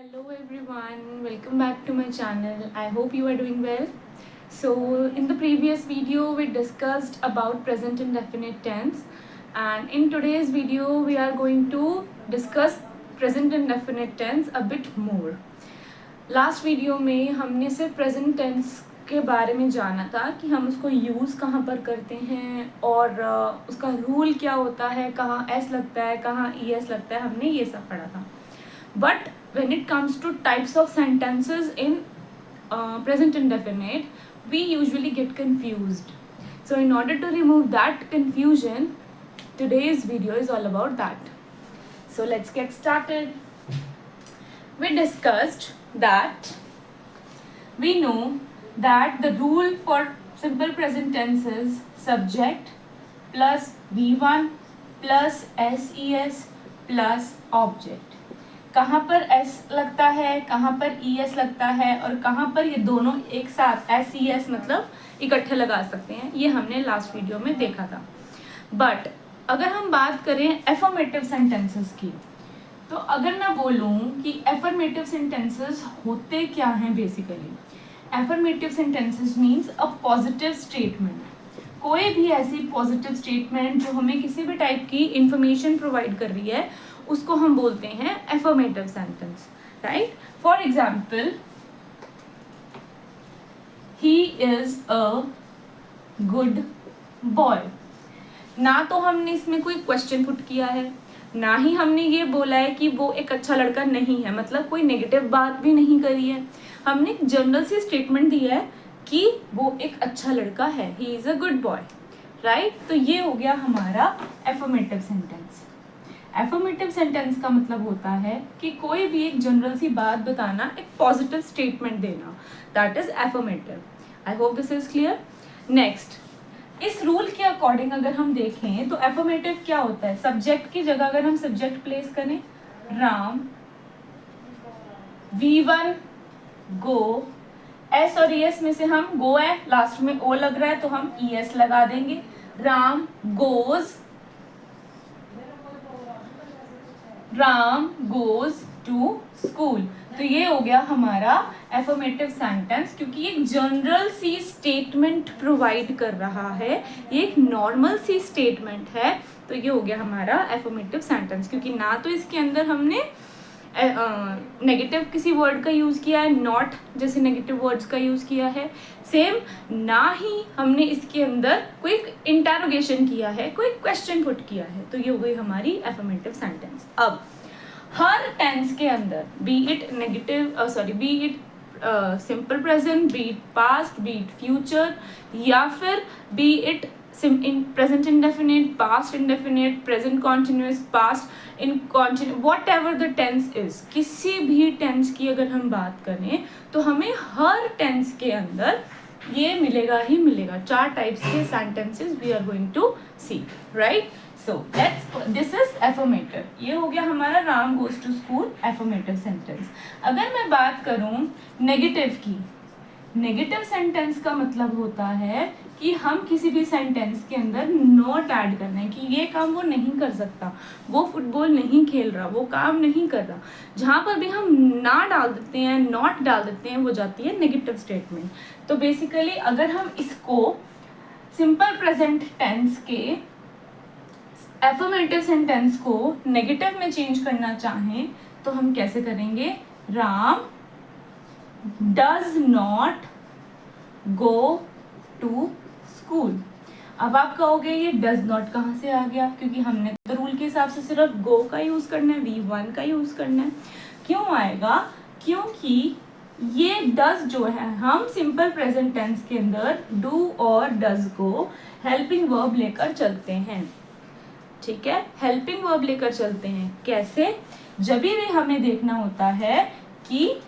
Hello everyone, welcome back to my channel. I hope you are doing well. So in the previous video we discussed about present indefinite tense, and in today's video we are going to discuss present indefinite tense a bit more. Last video में हमने सिर्फ present tense के बारे में जाना था कि हम उसको यूज़ कहाँ पर करते हैं और उसका रूल क्या होता है, कहाँ एस लगता है, कहाँ ई एस लगता है, हमने ये सब पढ़ा था. But when it comes to types of sentences in present indefinite, we usually get confused. So in order to remove that confusion, today's video is all about that. So let's get started. We discussed that we know that the rule for simple present tense is subject plus V1 plus SES plus object. कहाँ पर S लगता है, कहाँ पर ES लगता है और कहाँ पर ये दोनों एक साथ SES मतलब इकट्ठे लगा सकते हैं, ये हमने लास्ट वीडियो में देखा था. बट अगर हम बात करें एफर्मेटिव सेंटेंसेस की, तो अगर मैं बोलूँ कि एफर्मेटिव सेंटेंसेस होते क्या हैं basically. Affirmative sentences means a positive statement. कोई भी ऐसी पॉजिटिव स्टेटमेंट जो हमें किसी भी टाइप की इंफॉर्मेशन प्रोवाइड कर रही है उसको हम बोलते हैं affirmative sentence, right. For example, he is a good boy. ना तो हमने इसमें कोई क्वेश्चन पुट किया है, ना ही हमने ये बोला है कि वो एक अच्छा लड़का नहीं है, मतलब कोई नेगेटिव बात भी नहीं करी है. हमने एक जनरल सी स्टेटमेंट दी है कि वो एक अच्छा लड़का है, he is a good boy, right. तो ये हो गया हमारा एफर्मेटिव सेंटेंस. एफर्मेटिव सेंटेंस का मतलब होता है कि कोई भी एक जनरल सी बात बताना, एक पॉजिटिव स्टेटमेंट देना, that is affirmative. I hope this is clear. Next, इस रूल के अकॉर्डिंग अगर हम देखें तो एफर्मेटिव क्या होता है. सब्जेक्ट की जगह अगर हम सब्जेक्ट प्लेस करें, राम, V1 गो, एस और ES में से हम गो है, लास्ट में ओ लग रहा है तो हम ES लगा देंगे. Ram goes to school. तो ये हो गया हमारा एफर्मेटिव सेंटेंस, क्योंकि एक जनरल सी स्टेटमेंट प्रोवाइड कर रहा है, ये एक नॉर्मल सी स्टेटमेंट है. तो ये हो गया हमारा एफर्मेटिव सेंटेंस, क्योंकि ना तो इसके अंदर हमने नेगेटिव किसी वर्ड का यूज़ किया है, नॉट जैसे नेगेटिव वर्ड्स का यूज़ किया है, सेम ना ही हमने इसके अंदर कोई इंटरोगेशन किया है, कोई क्वेश्चन पुट किया है. तो ये हो गई हमारी एफर्मेटिव सेंटेंस. अब हर टेंस के अंदर, be it simple present, be it past, be it future, या फिर be it present indefinite, past indefinite, present continuous, past in continue, whatever the tense is, किसी भी टेंस की अगर हम बात करें तो हमें हर टेंस के अंदर ये मिलेगा ही मिलेगा. 4 टाइप्स के sentences we are going to see, right. So this is affirmative. ये हो गया हमारा Ram goes to school affirmative sentence. अगर मैं बात करूं नेगेटिव की, नेगेटिव सेंटेंस का मतलब होता है कि हम किसी भी सेंटेंस के अंदर नॉट ऐड करना है, कि ये काम वो नहीं कर सकता, वो फुटबॉल नहीं खेल रहा, वो काम नहीं कर रहा. जहाँ पर भी हम ना डाल देते हैं, नॉट डाल देते हैं, वो जाती है नेगेटिव स्टेटमेंट. तो बेसिकली अगर हम इसको सिंपल प्रेजेंट टेंस के एफर्मेटिव सेंटेंस को नेगेटिव में चेंज करना चाहें तो हम कैसे करेंगे. Ram does not go to school. अब आप कहोगे ये डज नॉट कहाँ से आ गया, क्योंकि हमने तो रूल के हिसाब से सिर्फ गो का यूज करना है, V1 का यूज करना है. क्यों आएगा, क्योंकि ये डज जो है हम सिंपल प्रेजेंट टेंस के अंदर डू और डज को हेल्पिंग वर्ब लेकर चलते हैं. ठीक है, हेल्पिंग वर्ब लेकर चलते हैं. कैसे, जब भी हमें देखना होता है कि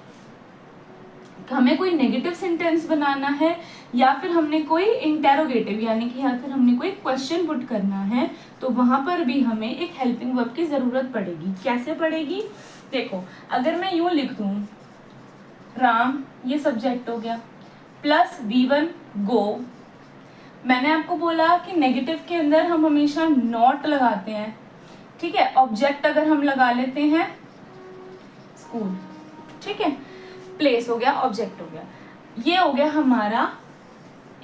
हमें कोई नेगेटिव सेंटेंस बनाना है या फिर हमने कोई इंटेरोगेटिव यानी कि या फिर हमने कोई क्वेश्चन पुट करना है, तो वहां पर भी हमें एक हेल्पिंग वर्ब की जरूरत पड़ेगी. कैसे पड़ेगी, देखो अगर मैं यूं लिख दूं, राम ये सब्जेक्ट हो गया, प्लस V1 गो. मैंने आपको बोला कि नेगेटिव के अंदर हम हमेशा नॉट लगाते हैं, ठीक है. ऑब्जेक्ट अगर हम लगा लेते हैं स्कूल, ठीक है, प्लेस हो गया, ऑब्जेक्ट हो गया। ये हो गया हमारा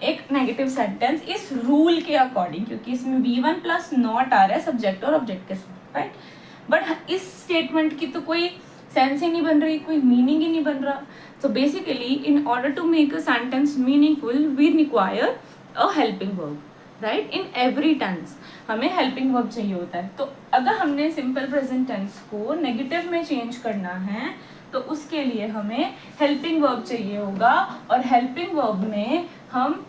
एक नेगेटिव सेंटेंस इस रूल के अकॉर्डिंग, क्योंकि इसमें V1 प्लस नॉट आ रहा है सब्जेक्ट और ऑब्जेक्ट के साथ, राइट। बट इस स्टेटमेंट की तो कोई सेंस ही नहीं बन रही, कोई मीनिंग ही नहीं बन रहा। So basically in order to make a sentence meaningful we require a helping verb, right. In every tense हमें हेल्पिंग वर्ब चाहिए होता है। तो अगर हमने सिंपल प्रेजेंट टेंस को नेगेटिव में चेंज करना है तो उसके लिए हमें हेल्पिंग वर्ब चाहिए होगा, और हेल्पिंग वर्ब में हम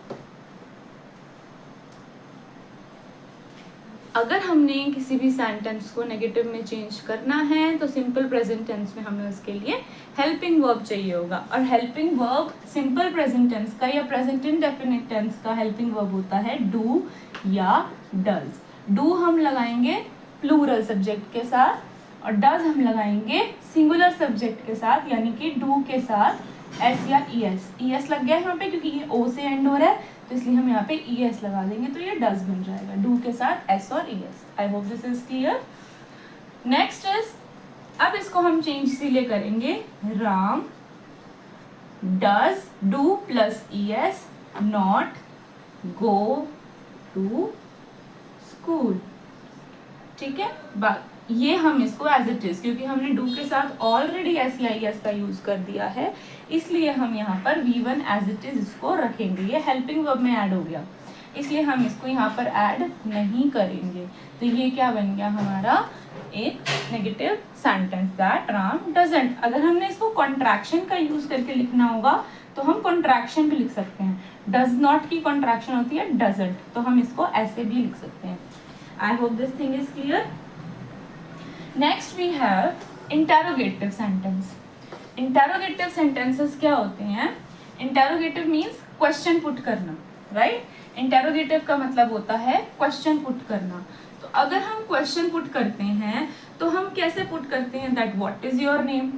अगर हमने किसी भी सेंटेंस को नेगेटिव में चेंज करना है तो सिंपल प्रेजेंट टेंस में हमें उसके लिए हेल्पिंग वर्ब चाहिए होगा। और helping verb simple present tense का या प्रेजेंट इंडेफिनिट टेंस का हेल्पिंग वर्ब होता है डू या डज। डू हम लगाएंगे प्लूरल सब्जेक्ट के साथ और डज हम लगाएंगे सिंगुलर सब्जेक्ट के साथ, यानी कि डू के साथ एस या ईएस लग गया है यहाँ पे क्योंकि ये ओ से एंड हो रहा है, तो इसलिए हम यहाँ पे ईएस लगा देंगे तो ये डज बन जाएगा, डू के साथ एस और ES. I hope this is clear. Next is, अब इसको हम चेंज इसीलिए करेंगे, Ram does do plus ES not go to school, ठीक है। बात ये हम इसको एज इट इज, क्योंकि हमने डू के साथ ऑलरेडी एस या ईएस का यूज कर दिया है, इसलिए हम यहाँ पर V1 एज इट इज इसको रखेंगे। ये हेल्पिंग वर्ब में ऐड हो गया, इसलिए हम इसको यहाँ पर ऐड नहीं करेंगे। तो ये क्या बन गया हमारा, एक negative sentence that Ram doesn't. अगर हमने इसको कॉन्ट्रैक्शन का यूज करके लिखना होगा तो हम कॉन्ट्रैक्शन भी लिख सकते हैं। डज नॉट की कॉन्ट्रैक्शन होती है डजंट, तो हम इसको ऐसे भी लिख सकते हैं। I hope this thing is clear. Next we have interrogative sentence. Interrogative sentences क्या होते हैं? इंटेरोगेटिव मीन्स क्वेश्चन पुट करना, राइट। इंटेरोगेटिव का मतलब होता है क्वेश्चन पुट करना। तो अगर हम क्वेश्चन पुट करते हैं तो हम कैसे पुट करते हैं, that what is your name,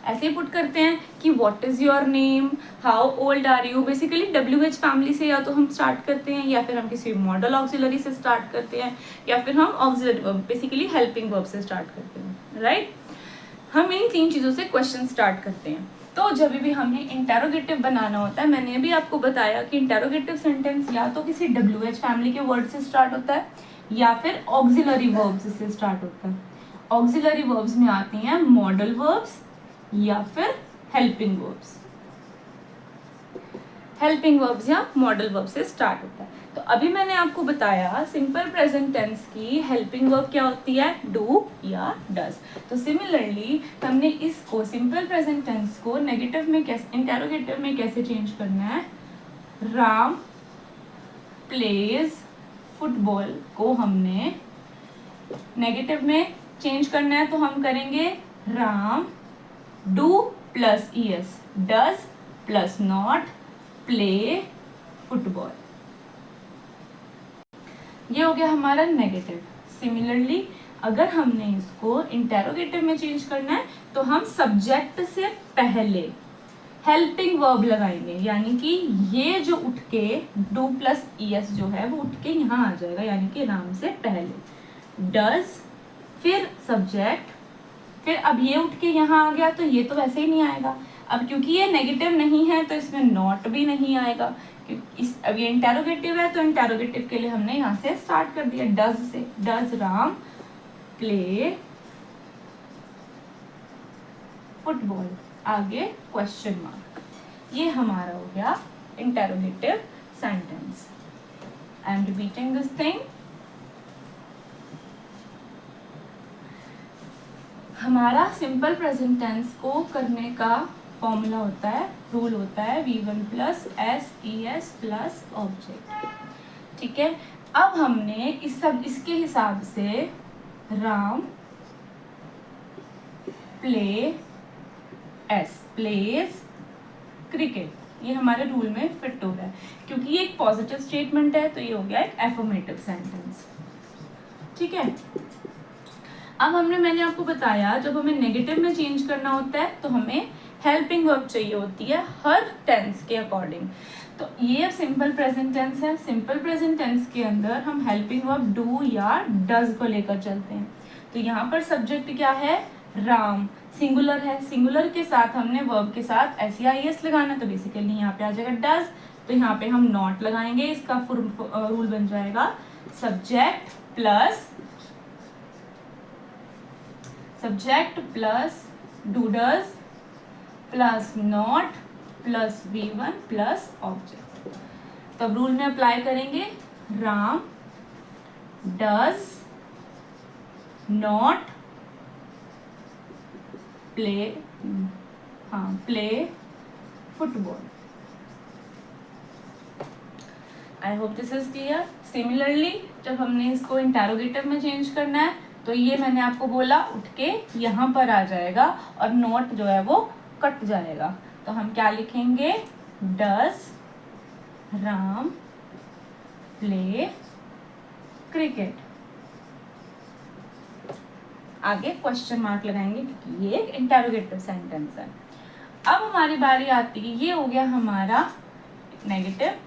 ऐसे पुट करते हैं कि what is your name, how old are you. Basically WH family से या तो हम स्टार्ट करते हैं, या फिर हम किसी मॉडल ऑक्सिलरी से स्टार्ट करते हैं, या फिर हम auxiliary verb basically helping verb से स्टार्ट करते हैं, राइट। हम इन 3 चीज़ों से क्वेश्चन स्टार्ट करते हैं। तो जब भी हमें इंटेरोगेटिव बनाना होता है, मैंने भी आपको बताया कि इंटेरोगेटिव सेंटेंस या तो किसी WH फैमिली के वर्ड से स्टार्ट होता है या फिर ऑक्सिलरी वर्ब्स से स्टार्ट होता है। ऑक्सिलरी वर्ब्स में आती हैं मॉडल वर्ब्स या फिर हेल्पिंग वर्ब्स। हेल्पिंग वर्ब्स या मॉडल वर्ब से स्टार्ट होता है। तो अभी मैंने आपको बताया सिंपल प्रेजेंट टेंस की हेल्पिंग वर्ब क्या होती है, डू या डज। तो सिमिलरली हमने इसको सिंपल प्रेजेंट टेंस को नेगेटिव में कैसे, इंटेरोगेटिव में कैसे चेंज करना है, राम प्लेज फुटबॉल को हमने नेगेटिव में चेंज करना है तो हम करेंगे Ram do plus ES does plus not play football. ये हो गया हमारा नेगेटिव। सिमिलरली अगर हमने इसको इंटेरोगेटिव में चेंज करना है तो हम सब्जेक्ट से पहले हेल्पिंग वर्ब लगाएंगे, यानी कि ये जो उठ के डू प्लस ईएस जो है वो उठ के यहाँ आ जाएगा, यानी कि राम से पहले डज फिर सब्जेक्ट, फिर अब ये उठ के यहाँ आ गया तो ये तो वैसे ही नहीं आएगा। अब क्योंकि ये नेगेटिव नहीं है तो इसमें नॉट भी नहीं आएगा, क्योंकि अब ये इंटेरोगेटिव है तो इंटेरोगेटिव के लिए हमने यहाँ से स्टार्ट कर दिया डज से, डज राम प्ले फुटबॉल, आगे क्वेश्चन मार्क। ये हमारा हो गया interrogative sentence. I am repeating this thing. हमारा सिंपल प्रेजेंट टेंस को करने का फॉर्मूला होता है, रूल होता है V1 plus S E S plus object, ठीक है। अब हमने इसके हिसाब से Ram play S pledge cricket, ये हमारे रूल में फिट हो रहा है क्योंकि ये एक पॉजिटिव स्टेटमेंट है तो ये हो गया एक एफर्मेटिव सेंटेंस, ठीक है। अब मैंने आपको बताया जब हमें नेगेटिव में चेंज करना होता है तो हमें हेल्पिंग वर्ब चाहिए होती है हर टेंस के अकॉर्डिंग। तो ये सिंपल प्रेजेंट टेंस है। सिंपल प्रेजेंट टेंस के अंदर हम हेल्पिंग वर्ब डू या डज को लेकर चलते हैं। तो यहाँ पर सब्जेक्ट क्या है, राम, सिंगुलर है, सिंगुलर के साथ हमने वर्ब के साथ SEIS लगाना, तो बेसिकली यहाँ पे आ जाएगा डज, तो यहाँ पे हम नॉट लगाएंगे, इसका रूल बन जाएगा subject plus does plus not plus V1 plus object. तब रूल में अप्लाई करेंगे, Ram does not play football. I hope this is clear. Similarly जब हमने इसको इंटेरोगेटिव में चेंज करना है, तो ये मैंने आपको बोला उठ के यहाँ पर आ जाएगा और नोट जो है वो कट जाएगा। तो हम क्या लिखेंगे, डज राम प्ले क्रिकेट। आगे क्वेश्चन मार्क लगाएंगे क्योंकि ये एक इंटेरोगेटिव सेंटेंस है। अब हमारी बारी आती है, ये हो गया हमारा नेगेटिव,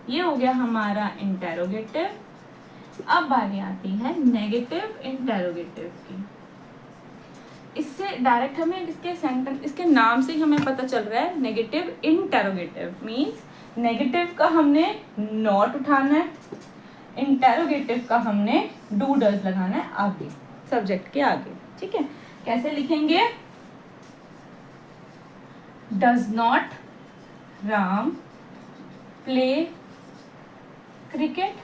ये हो गया हमारा इंटेरोगेटिव। अब बारी आती है नेगेटिव इंटेरोगेटिव की। इससे डायरेक्ट हमें इसके सेंटेंस, इसके नाम से ही हमें पता चल रहा है नेगेटिव इंटेरोगेटिव मीन्स नेगेटिव का हमने नॉट उठाना है, इंटेरोगेटिव का हमने डू डज लगाना है आगे, सब्जेक्ट के आगे। ठीक है, कैसे लिखेंगे, does not Ram play cricket.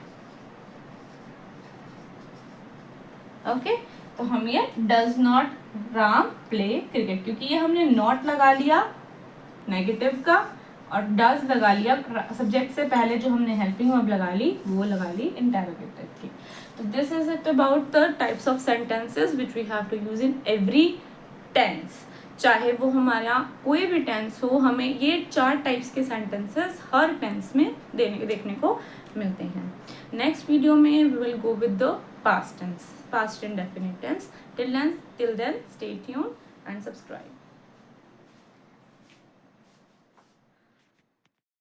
Okay, तो हम ये does not Ram play cricket, क्योंकि ये हमने नॉट लगा लिया नेगेटिव का और डज लगा लिया सब्जेक्ट से पहले, जो हमने हेल्पिंग वर्ब लगा ली वो लगा ली इंटेरोगेटिव की। तो this is it about the types of sentences which we have to use in every tense. चाहे वो हमारा कोई भी टेंस हो, हमें ये 4 टाइप्स के सेंटेंसेस हर टेंस में देखने को मिलते हैं। नेक्स्ट वीडियो में we will go with the past tense, past indefinite tense. Till then, stay tuned and subscribe.